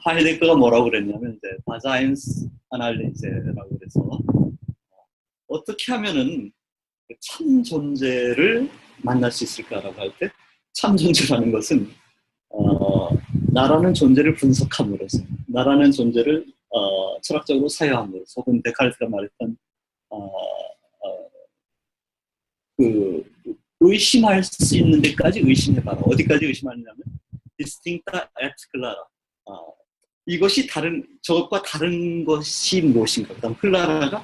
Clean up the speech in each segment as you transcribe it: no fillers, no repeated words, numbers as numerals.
하이데거가 뭐라고 그랬냐면 이제 다자인스 아날리제라고 그래서 어떻게 하면은 참 존재를 만날 수 있을까라고 할 때 참 존재라는 것은 나라는 존재를 분석함으로써 나라는 존재를 철학적으로 사유함으로써 혹은 데카르트가 말했던 그 의심할 수 있는 데까지 의심해봐라. 어디까지 의심하느냐면 distincta et clara. 이것이 저것과 다른 것이 무엇인가. 그다음 클라라가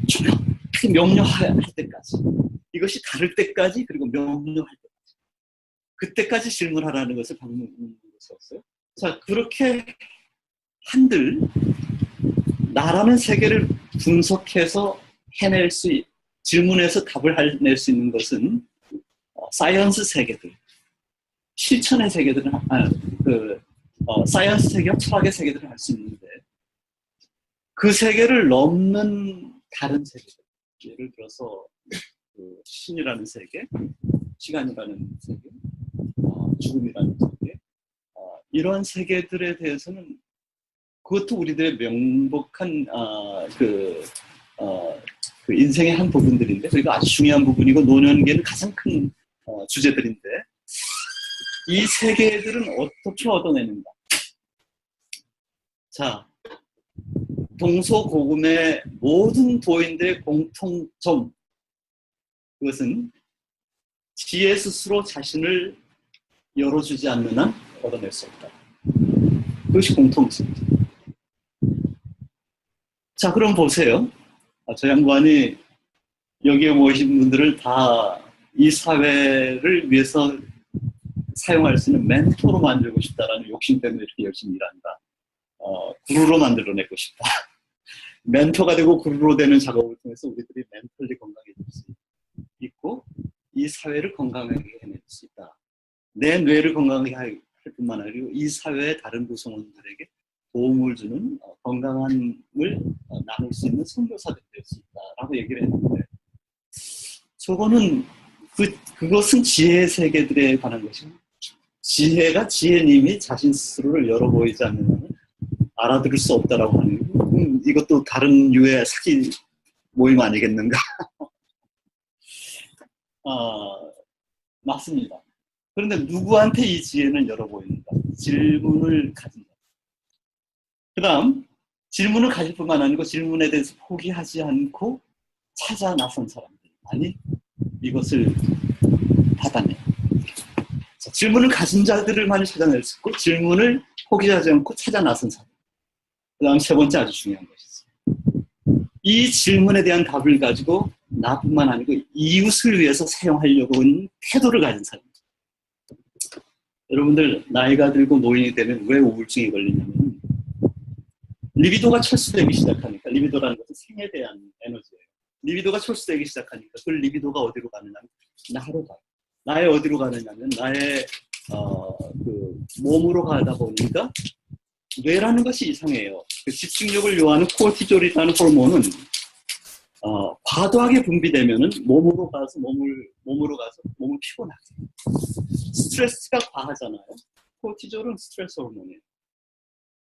정확히 명료할 때까지. 이것이 다를 때까지 그리고 명료할 때까지. 그때까지 질문하라는 것을 방문으로 썼어요. 자, 그렇게 한들 나라는 세계를 분석해서 질문에서 답을 낼 수 있는 것은 사이언스 세계들, 실천의 세계들은 사이언스 세계와 철학의 세계들을 할 수 있는데 그 세계를 넘는 다른 세계들, 예를 들어서 신이라는 세계, 시간이라는 세계, 죽음이라는 세계, 이런 세계들에 대해서는 그것도 우리들의 명복한 그 인생의 한 부분들인데, 그리고 아주 중요한 부분이고 노년기에는 가장 큰 주제들인데, 이 세계들은 어떻게 얻어내는가? 자, 동서고금의 모든 도인들의 공통점, 그것은 지혜 스스로 자신을 열어주지 않는 한 얻어낼 수 없다. 그것이 공통점입니다. 자, 그럼 보세요. 저 양반이 여기에 모이신 분들을 다 이 사회를 위해서 사용할 수 있는 멘토로 만들고 싶다라는 욕심 때문에 이렇게 열심히 일한다. 구루로 만들어내고 싶다. 멘토가 되고 구루로 되는 작업을 통해서 우리들이 멘탈리 건강해질 수 있고 이 사회를 건강하게 해낼 수 있다. 내 뇌를 건강하게 할 뿐만 아니라 이 사회의 다른 구성원들에게 도움을 주는 건강함을 나눌 수 있는 선교사들이 될 수 있다라고 얘기를 했는데, 저거는 그것은 지혜의 세계들에 관한 것이고, 지혜가 지혜님이 자신 스스로를 열어 보이지 않는 한은 알아들을 수 없다라고 하는 거, 이것도 다른 유의 사기 모임 아니겠는가? 맞습니다. 그런데 누구한테 이 지혜는 열어 보이는가? 질문을 가진 자. 그 다음, 질문을 가질 뿐만 아니고 질문에 대해서 포기하지 않고 찾아 나선 사람들. 아니, 이것을 받아내. 자, 질문을 가진 자들을 많이 찾아낼 수 있고, 질문을 포기하지 않고 찾아 나선 사람. 그 다음 세 번째 아주 중요한 것이죠. 이 질문에 대한 답을 가지고 나뿐만 아니고 이웃을 위해서 사용하려고 하는 태도를 가진 사람. 여러분들 나이가 들고 노인이 되면 왜 우울증이 걸리냐면 리비도가 철수되기 시작하니까, 리비도라는 것은 생에 대한 에너지예요. 리비도가 철수되기 시작하니까 그 리비도가 어디로 가느냐면 나로 가요. 나의 어디로 가느냐면 나의 몸으로 가다 보니까 뇌라는 것이 이상해요. 그 집중력을 요하는 코르티졸이라는 호르몬은 과도하게 분비되면은 몸으로 가서 몸을 피곤하게. 스트레스가 과하잖아요. 코르티졸은 스트레스 호르몬이에요.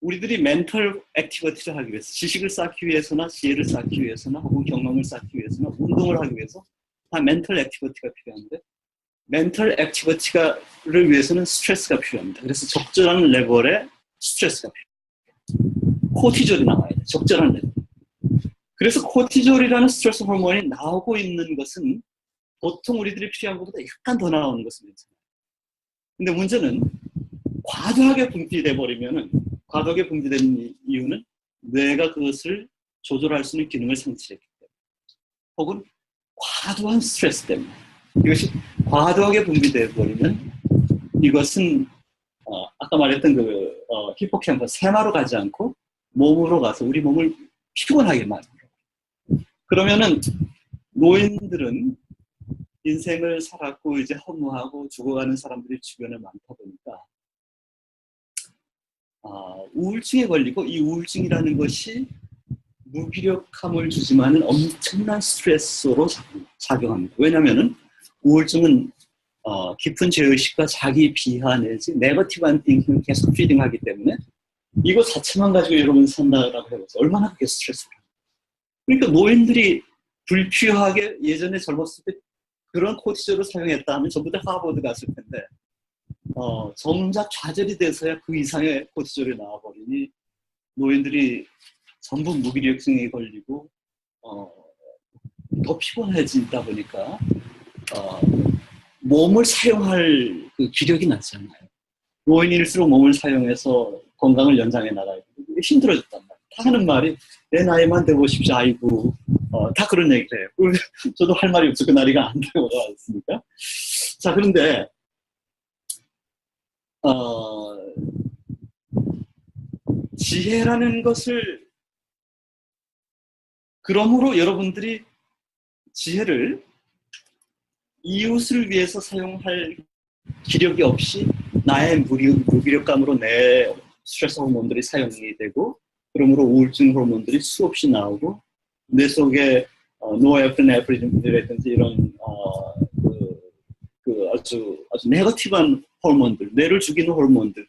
우리들이 멘털 액티비티를 하기 위해서, 지식을 쌓기 위해서나 지혜를 쌓기 위해서나 혹은 경험을 쌓기 위해서나 운동을 하기 위해서 다 멘털 액티비티가 필요한데, 멘털 액티비티를 위해서는 스트레스가 필요합니다. 그래서 적절한 레벨의 스트레스가 필요해요. 코르티졸이 나와야 돼요. 적절한 레벨. 그래서 코르티졸이라는 스트레스 호르몬이 나오고 있는 것은 보통 우리들이 필요한 것보다 약간 더 나오는 것은 괜찮아요. 근데 문제는 과도하게 분비돼 버리면은, 과도하게 분비되는 이유는 뇌가 그것을 조절할 수 있는 기능을 상실했기 때문에, 혹은 과도한 스트레스 때문에. 이것이 과도하게 분비돼 버리면 이것은 아까 말했던 히포캠퍼스, 세마로 가지 않고 몸으로 가서 우리 몸을 피곤하게 만들어요. 그러면은 노인들은 인생을 살았고 이제 허무하고 죽어가는 사람들이 주변에 많다 보니까 우울증에 걸리고, 이 우울증이라는 것이 무기력함을 주지만은 엄청난 스트레스로 작용합니다. 왜냐하면은 우울증은 깊은 죄의식과 자기 비하 내지 네거티브한 띵킹을 계속 피딩하기 때문에 이거 자체만 가지고 여러분 산다라고 해보세요. 얼마나 그게 스트레스를. 그러니까 노인들이 불필요하게 예전에 젊었을 때 그런 코티졸을 사용했다 하면 전부 다 하버드 갔을 텐데 정작 좌절이 돼서야 그 이상의 코티졸이 나와버리니 노인들이 전부 무기력증에 걸리고 더 피곤해지다 보니까 몸을 사용할 그 기력이 낮잖아요. 노인일수록 몸을 사용해서 건강을 연장해 나가야 되고 힘들어졌단 말이에요. 다 하는 말이 내 나이만 돼 보십시오. 아이고 다 그런 얘기를 해요. 저도 할 말이 없어. 그 나이가 안 되고 왔으니까. 자, 그런데 지혜라는 것을 그러므로 여러분들이 지혜를 이웃을 위해서 사용할 기력이 없이 나의 무기력감으로 내 스트레스 호르몬들이 사용이 되고 그러므로 우울증 호르몬들이 수없이 나오고 뇌 속에 노에프네프린이라든지 이런 아주 네거티브한 호르몬들, 뇌를 죽이는 호르몬들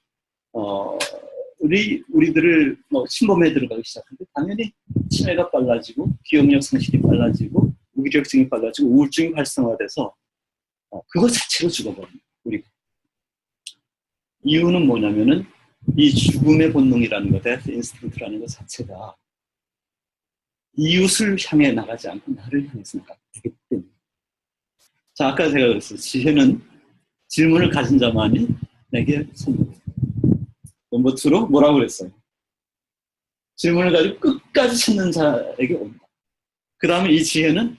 우리들을 침범해 들어가기 시작하는데 당연히 치매가 빨라지고 기억력 상실이 빨라지고 무기력증이 빨라지고 우울증이 활성화돼서 그것 자체로 죽어버립니다. 우리가. 이유는 뭐냐면은 이 죽음의 본능이라는 것, death instinct라는 것 자체가 이웃을 향해 나가지 않고 나를 향해서 나가기 때문에. 자, 아까 제가 그랬어요. 지혜는 질문을 가진 자만이 내게 선물해. 넘버 2로 뭐라고 그랬어요? 질문을 가지고 끝까지 찾는 자에게 온다. 그 다음에 이 지혜는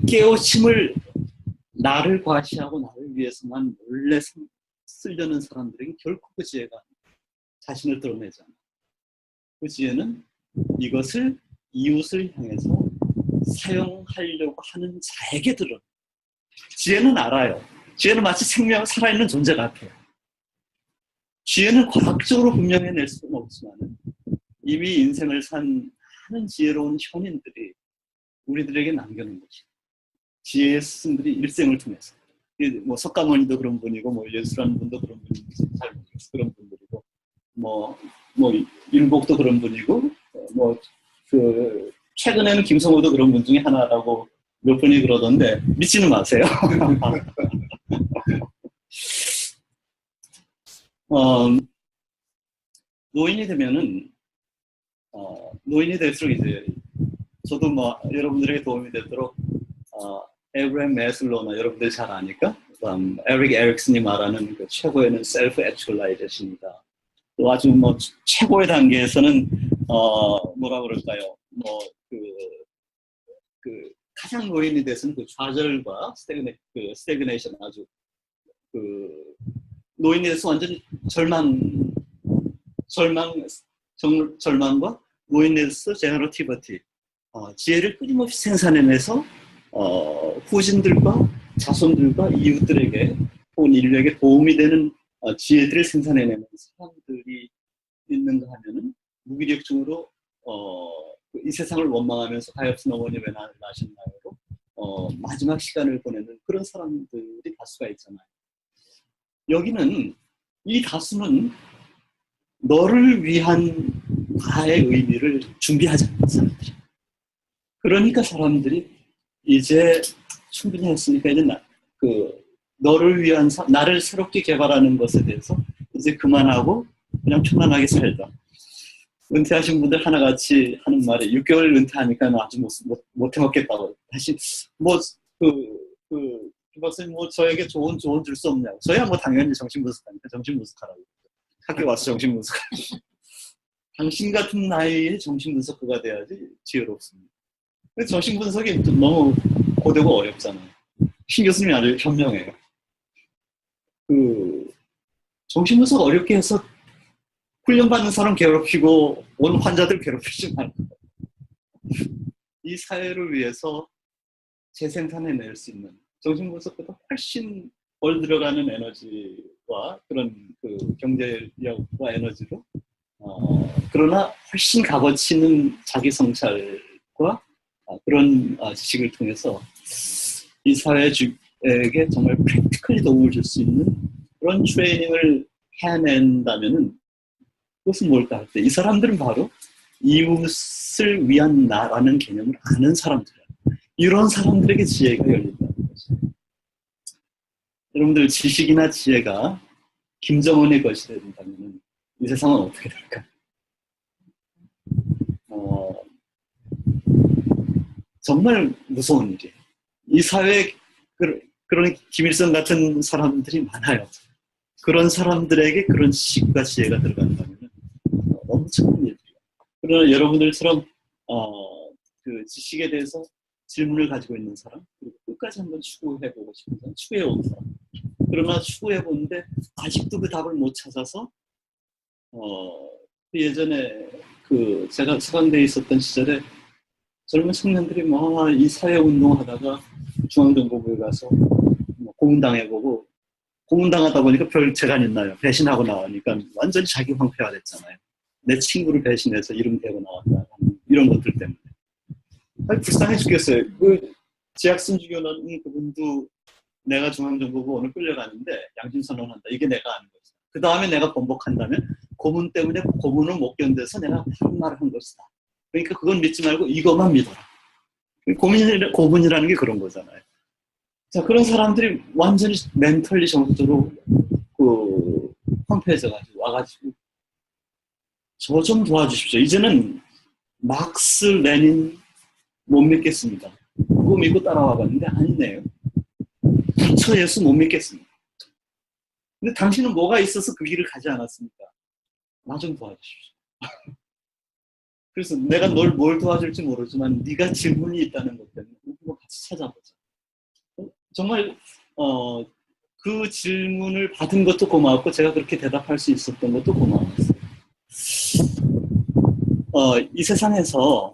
깨우침을 나를 과시하고 나를 위해서만 몰래 쓰려는 사람들에게 결코 그 지혜가 자신을 드러내지 않아. 그 지혜는 이것을 이웃을 향해서 사용하려고 하는 자에게 드러내. 지혜는 알아요. 지혜는 마치 생명, 살아있는 존재 같아요. 지혜는 과학적으로 분명해낼 수는 없지만 이미 인생을 산 많은 지혜로운 현인들이 우리들에게 남겨놓은 것이에요. 지혜의 스승들이 일생을 통해서. 뭐 석가모니도 그런 분이고, 뭐 예수라는 분도 그런 분인지 잘 모르겠어요. 그런 분들이고, 뭐 율곡도 그런 분이고, 최근에는 김성호도 그런 분 중에 하나라고 몇 분이 그러던데 믿지는 마세요. 노인이 되면은 노인이 될수록 이제 저도 뭐 여러분들에게 도움이 되도록 에브라임 매슬로나 여러분들 잘 아니까 에릭 에릭슨이 말하는 그 최고에는 셀프 액츄얼라이제이션이다. 또 아주 뭐 최고의 단계에서는 뭐라 그럴까요? 가장 노인이 돼서는 그 좌절과 스태그네이션 아주 노인이 돼서 완전히 절망과 노인이 돼서 제너러티버티 지혜를 끊임없이 생산해내서 후진들과 자손들과 이웃들에게 혹은 인류에게 도움이 되는 지혜들을 생산해내는 사람들이 있는가 하면은 무기력증으로 이 세상을 원망하면서 가엾은 어머니 왜 나를 낳으셨나요로 마지막 시간을 보내는 그런 사람들이 다수가 있잖아요. 여기는 이 다수는 너를 위한 과의 의미를 준비하지 않는 사람들이에요. 그러니까 사람들이 이제 충분히 했으니까 이제 너를 위한 나를 새롭게 개발하는 것에 대해서 이제 그만하고 그냥 편안하게 살자. 은퇴하신 분들 하나같이 하는 말이 6개월 은퇴하니까 아주 못 해먹겠다고. 다시 박사님 저에게 좋은 조언 줄 수 없냐고. 저야 당연히 정신분석하니까 정신분석하라고. 학교 와서 정신분석하라고. 당신 같은 나이에 정신분석가가 돼야지 지혜롭습니다. 정신분석이 너무 고되고 어렵잖아요. 신 교수님이 아주 현명해요. 정신분석 어렵게 해서 훈련받는 사람 괴롭히고 온 환자들 괴롭히지 말고 이 사회를 위해서 재생산해낼 수 있는 정신분석보다 훨씬 월 들어가는 에너지와 그런 경제력과 에너지로 그러나 훨씬 값어치 있는 자기 성찰과 그런 지식을 통해서 이 사회에 사람들에게 정말 프랙티컬리 도움을 줄 수 있는 그런 트레이닝을 해낸다면은 그것은 뭘까 할 때 이 사람들은 바로 이웃을 위한 나라는 개념을 아는 사람들이야. 이런 사람들에게 지혜가 열린다는 거죠. 여러분들 지식이나 지혜가 김정은의 것이 된다면 이 세상은 어떻게 될까? 정말 무서운 일이에요. 이 사회에 그런 김일성 같은 사람들이 많아요. 그런 사람들에게 그런 지식과 지혜가 들어간다면 엄청난 일이에요. 그러나 여러분들처럼 그 지식에 대해서 질문을 가지고 있는 사람, 그리고 끝까지 한번 추구해보고 싶은 사람, 추구해온 사람. 그러나 추구해보는데 아직도 그 답을 못 찾아서 예전에 그 제가 서강대에 있었던 시절에 젊은 청년들이 이 사회운동하다가 중앙정보부에 가서 고문당해보고 고문당하다 보니까 별 재간 있나요? 배신하고 나오니까 완전히 자기 황폐화 됐잖아요. 내 친구를 배신해서 이름 대고 나왔다. 이런 것들 때문에. 불쌍해 죽겠어요. 그 지학순 주교는 그분도 내가 중앙정보부 오늘 끌려가는데 양심선언한다. 이게 내가 아는 것이다. 그 다음에 내가 번복한다면 고문 때문에 고문을 못 견뎌서 내가 다른 말을 한 것이다. 그러니까 그건 믿지 말고 이것만 믿어라. 고문이라는 게 그런 거잖아요. 자, 그런 사람들이 완전히 멘털리 정서적으로 황폐해져가지고 와가지고 저 좀 도와주십시오. 이제는 막스, 레닌 못 믿겠습니다. 그거 믿고 따라와봤는데 아니네요. 부처 예수 못 믿겠습니다. 근데 당신은 뭐가 있어서 그 길을 가지 않았습니까? 나 좀 도와주십시오. 그래서 내가 널 뭘 도와줄지 모르지만 네가 질문이 있다는 것 때문에 그거 같이 찾아보자. 정말 그 질문을 받은 것도 고마웠고 제가 그렇게 대답할 수 있었던 것도 고마웠어요. 이 세상에서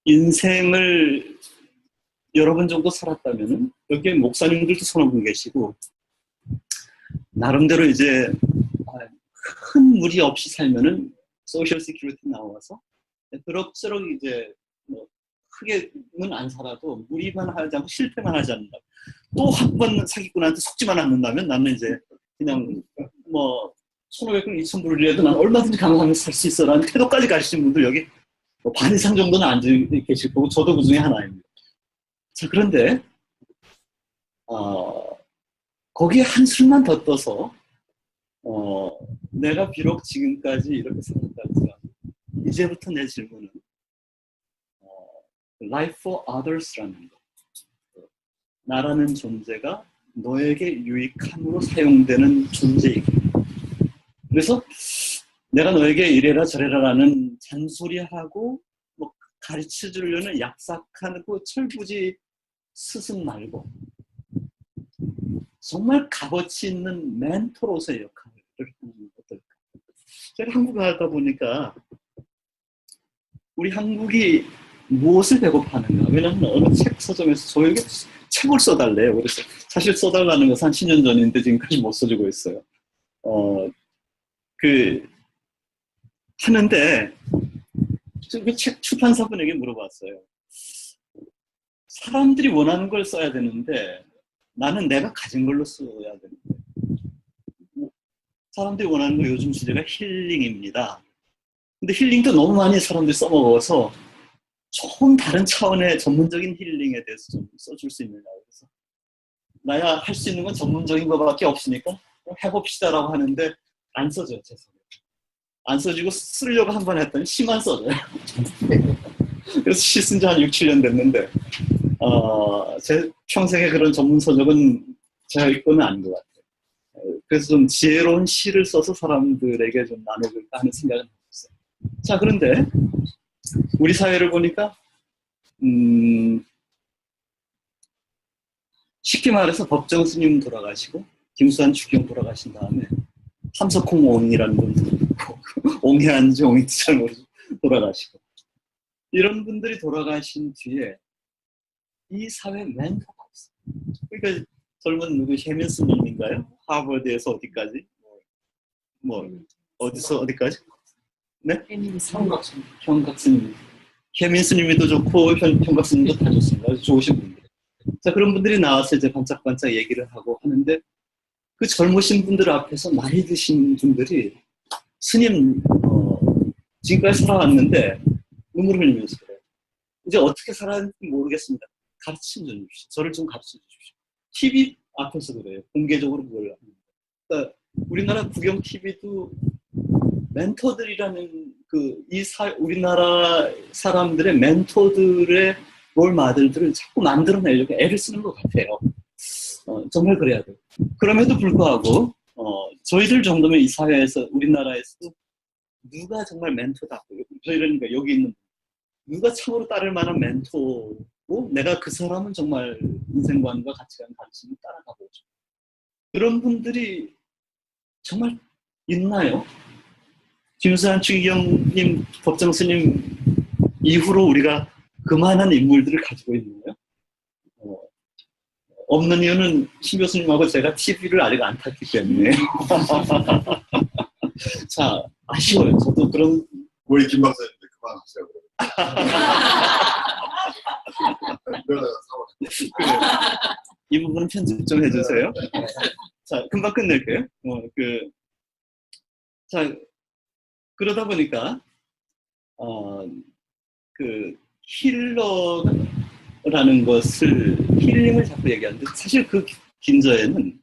인생을 여러 번 정도 살았다면 여기에 목사님들도 서너 분 계시고 나름대로 이제 큰 무리 없이 살면은 소셜 시큐리티 나와서 그럭저럭 이제 크게는 안 살아도 무리만 하지 않고 실패만 하지 않는다. 또 한 번 사기꾼한테 속지만 않는다면 나는 이제 그냥 1,500불, 2,000불이라도 난 얼마든지 강하게 살 수 있어 라는 태도까지 가시는 분들 여기 반 이상 정도는 앉아 계실 거고 저도 그 중에 하나입니다. 자, 그런데 거기에 한술만 더 떠서 내가 비록 지금까지 이렇게 살았다 할지라도 이제부터 내 질문은 life for others라는 거. 나라는 존재가 너에게 유익함으로 사용되는 존재이기. 그래서 내가 너에게 이래라 저래라라는 잔소리하고 가르쳐 주려는 얍삭하고 철부지 스승 말고 정말 값어치 있는 멘토로서의 역할을 하는 어떨까. 제가 한국에 가다 보니까 우리 한국이 무엇을 배고파하는가. 왜냐하면 어느 책 서점에서 저에게 책을 써달래요. 그래서 사실 써달라는 것은 한 10년 전인데 지금까지 못 써주고 있어요. 하는데 그 책 출판사분에게 물어봤어요. 사람들이 원하는 걸 써야 되는데 나는 내가 가진 걸로 써야 되는데 사람들이 원하는 거 요즘 주제가 힐링입니다. 근데 힐링도 너무 많이 사람들이 써먹어서 조금 다른 차원의 전문적인 힐링에 대해서 좀 써줄 수 있느냐고. 그래서 나야 할 수 있는 건 전문적인 것밖에 없으니까 해봅시다라고 하는데 안 써져요. 제 손에. 안 써지고 쓰려고 한 번 했더니 시만 써져요. 그래서 시 쓴 지 한 6, 7년 됐는데 제 평생에 그런 전문 서적은 제가 읽고는 아닌 것 같아요. 그래서 좀 지혜로운 시를 써서 사람들에게 좀 나눠줄까 하는 생각은 했어요. 자, 그런데 우리 사회를 보니까 쉽게 말해서 법정 스님 돌아가시고 김수환 추경 돌아가신 다음에 함석홍 옹이라는 분도 있고 옹해한지 옹인지 잘 모르죠. 돌아가시고 이런 분들이 돌아가신 뒤에 이 사회 멘토가 없어요. 그러니까 젊은 누구 혜민 스님인가요? 하버드에서 어디까지? 어디서 어디까지? 네? 형각 스님. 혜민 스님도 좋고 형각 스님도 다 좋습니다. 아주 좋으신 분들. 자, 그런 분들이 나와서 이제 반짝반짝 얘기를 하고 하는데 그 젊으신 분들 앞에서 나이 드신 분들이 스님, 지금까지 살아왔는데 눈물을 흘리면서 그래요. 이제 어떻게 살았는지 모르겠습니다. 가르쳐 주십시오. 저를 좀 가르쳐 주십시오. TV 앞에서 그래요. 공개적으로 그걸 합니다. 그러니까 우리나라 국영 TV도 멘토들이라는 우리나라 사람들의 멘토들의 롤 마들들을 자꾸 만들어내려고 애를 쓰는 것 같아요. 정말 그래야 돼요. 그럼에도 불구하고 저희들 정도면 이 사회에서 우리나라에서 누가 정말 멘토다. 저희는 여기 있는 누가 참으로 따를 만한 멘토고 내가 그 사람은 정말 인생관과 가치관 가르치면 따라가고 싶어. 그런 분들이 정말 있나요? 김수환 추기경님, 법정 스님 이후로 우리가 그만한 인물들을 가지고 있나요? 없는 이유는 신 교수님하고 제가 TV를 아직 안 탔기 때문에. 자, 아쉬워요. 저도 그런. 우리 김 박사님도 그만하시라고. 이 부분은 편집 좀 해주세요. 자, 금방 끝낼게요. 자, 그러다 보니까, 힐러라는 것을, 힐링을 자꾸 얘기하는데, 사실 그 긴저에는,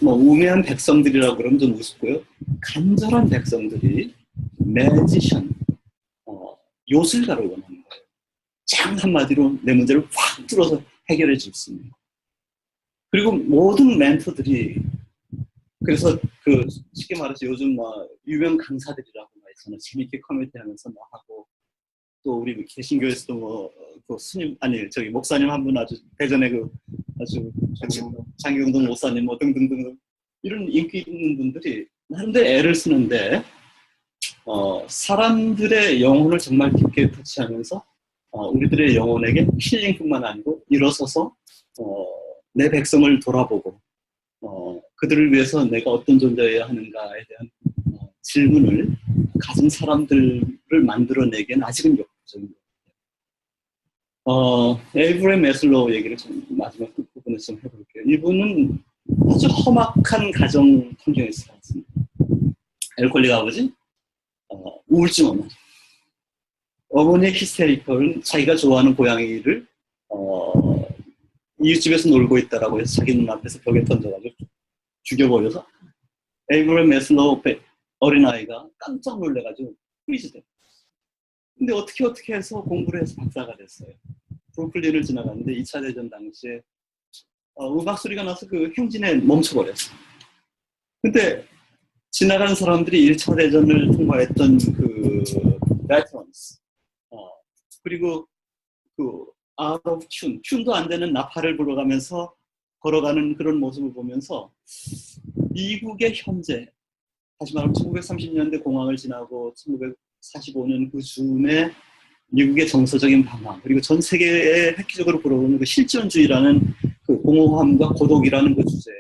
우매한 백성들이라고 그러면 좀 우습고요. 간절한 백성들이 매지션, 요술가를 원하는 거예요. 짱 한마디로 내 문제를 확 뚫어서 해결해 줄 수 있는. 그리고 모든 멘토들이 그래서 쉽게 말해서 요즘 유명 강사들이라고 있잖아요. 재밌게 커뮤니티 하면서 하고 또 우리 개신교에서도 스님 목사님 한 분 아주 대전에 아주 장경동 목사님 등등등 이런 인기 있는 분들이 나름대로 애를 쓰는데 사람들의 영혼을 정말 깊게 터치하면서 우리들의 영혼에게 힐링뿐만 아니고 일어서서 내 백성을 돌아보고 그들을 위해서 내가 어떤 존재여야 하는가에 대한 질문을 가진 사람들을 만들어내기에는 아직은 역부족인 것 같아요. 에이브레임 매슬로우 얘기를 좀 마지막 끝부분에서 좀 해볼게요. 이분은 아주 험악한 가정 환경에서 살았습니다. 엘콜릭 아버지, 우울증 어머니. 어머니의 히스테리컬은 자기가 좋아하는 고양이를 이웃집에서 놀고 있다라고 해서 자기 눈앞에서 벽에 던져가지고 죽여버려서 에이브레임 매슬로우 어린아이가 깜짝 놀래가지고 프리즈돼요. 근데 어떻게 해서 공부를 해서 박사가 됐어요. 브루클린을 지나갔는데 2차 대전 당시에 음악 소리가 나서 그 흉진에 멈춰버렸어요. 근데 지나간 사람들이 1차 대전을 통과했던 베테런스 그리고 out of tune, 튠도 안 되는 나팔을 불어가면서 걸어가는 그런 모습을 보면서 미국의 현재, 다시 말하면 1930년대 공황을 지나고 1945년 그 즈음에 미국의 정서적인 방황, 그리고 전 세계에 획기적으로 불어오는 그 실존주의라는 그 공허함과 고독이라는 그 주제에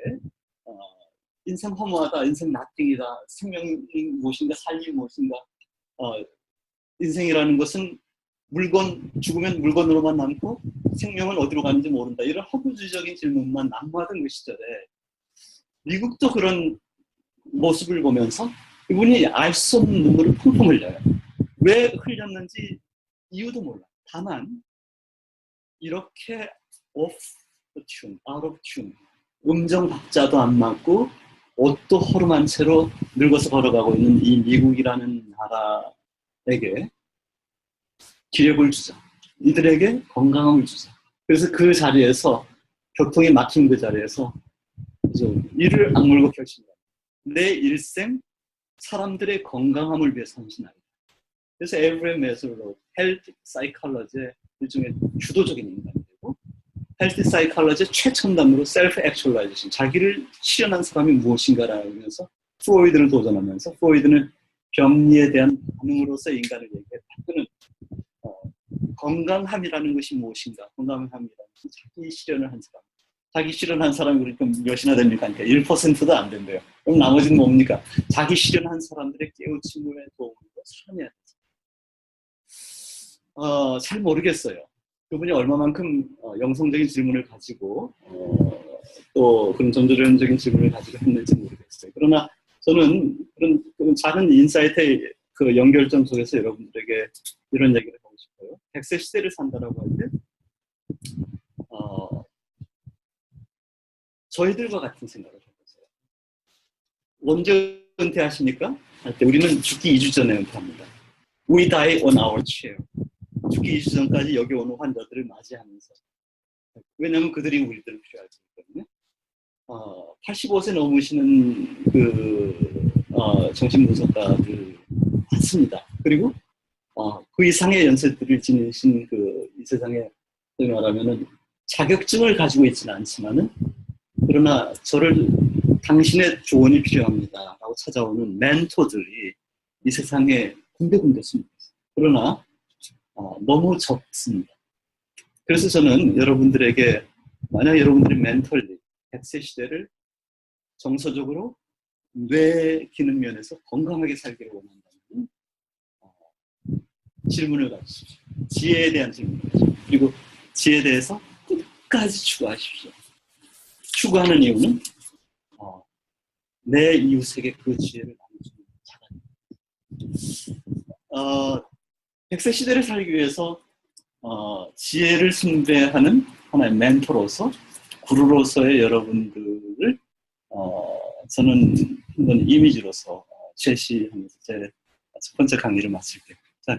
인생 허무하다, 인생 나띵이다, 생명이 무엇인가, 삶이 무엇인가, 인생이라는 것은 죽으면 물건으로만 남고 생명은 어디로 가는지 모른다. 이런 허구주의적인 질문만 난무하던 그 시절에 미국도 그런 모습을 보면서 이분이 알 수 없는 눈물을 펑펑 흘려요. 왜 흘렸는지 이유도 몰라. 다만 이렇게 off the tune, out of tune, 음정 박자도 안 맞고 옷도 허름한 채로 늙어서 걸어가고 있는 이 미국이라는 나라에게 기력을 주자. 이들에게 건강함을 주자. 그래서 그 자리에서 교통이 막힌 그 자리에서 이를 악물고 결심합니다. 내 일생 사람들의 건강함을 위해서 헌신하겠다. 그래서 에이브레임 매슬로우 헬스 사이콜로지의 일종의 주도적인 인간이고 헬스 사이콜로지의 최첨단으로 셀프 액츄얼라이제이션, 자기를 실현한 사람이 무엇인가라면서 프로이드를 도전하면서 프로이드는 병리에 대한 반응으로서 인간을 얘기해. 건강함이라는 것이 무엇인가? 건강함이라는 것은 자기 실현을 한 사람. 자기 실현한 사람이 그러니까 몇이나 됩니까? 1%도 안 된대요. 그럼 나머지는 뭡니까? 자기 실현한 사람들의 깨우침에 도움으로 살아내야 되죠. 잘 모르겠어요. 그분이 얼마만큼 영성적인 질문을 가지고 또 그런 전도적인 질문을 가지고 했는지 모르겠어요. 그러나 저는 그런 작은 인사이트의 그 연결점 속에서 여러분들에게 이런 얘기를 하고 싶어요. 100세 시대를 산다라고 할 때 저희들과 같은 생각을 해보세요. 언제 은퇴하십니까? 할 때 우리는 죽기 2주 전에 은퇴합니다. We die on our chair. 죽기 2주 전까지 여기 오는 환자들을 맞이하면서. 왜냐하면 그들이 우리들을 필요하기 때문에. 85세 넘으시는 정신분석가들 많습니다. 그리고 그 이상의 연세들을 지니신 이 세상에 말하면은 자격증을 가지고 있지는 않지만은 그러나 저를 당신의 조언이 필요합니다 라고 찾아오는 멘토들이 이 세상에 군데군데 숨어 있어요. 그러나 너무 적습니다. 그래서 저는 여러분들에게 만약 여러분들이 멘털리 100세 시대를 정서적으로 뇌 기능 면에서 건강하게 살기를 원한다면 질문을 가지십시오. 지혜에 대한 질문을 가지십시오. 그리고 지혜에 대해서 끝까지 추구하십시오. 추구하는 이유는 내 이웃에게 그 지혜를 나눠주는 자가 100세 시대를 살기 위해서 지혜를 숭배하는 하나의 멘토로서 구루로서의 여러분들을 저는 한번 이미지로서 제시하면서 제 첫 번째 강의를 마칠게요. 자,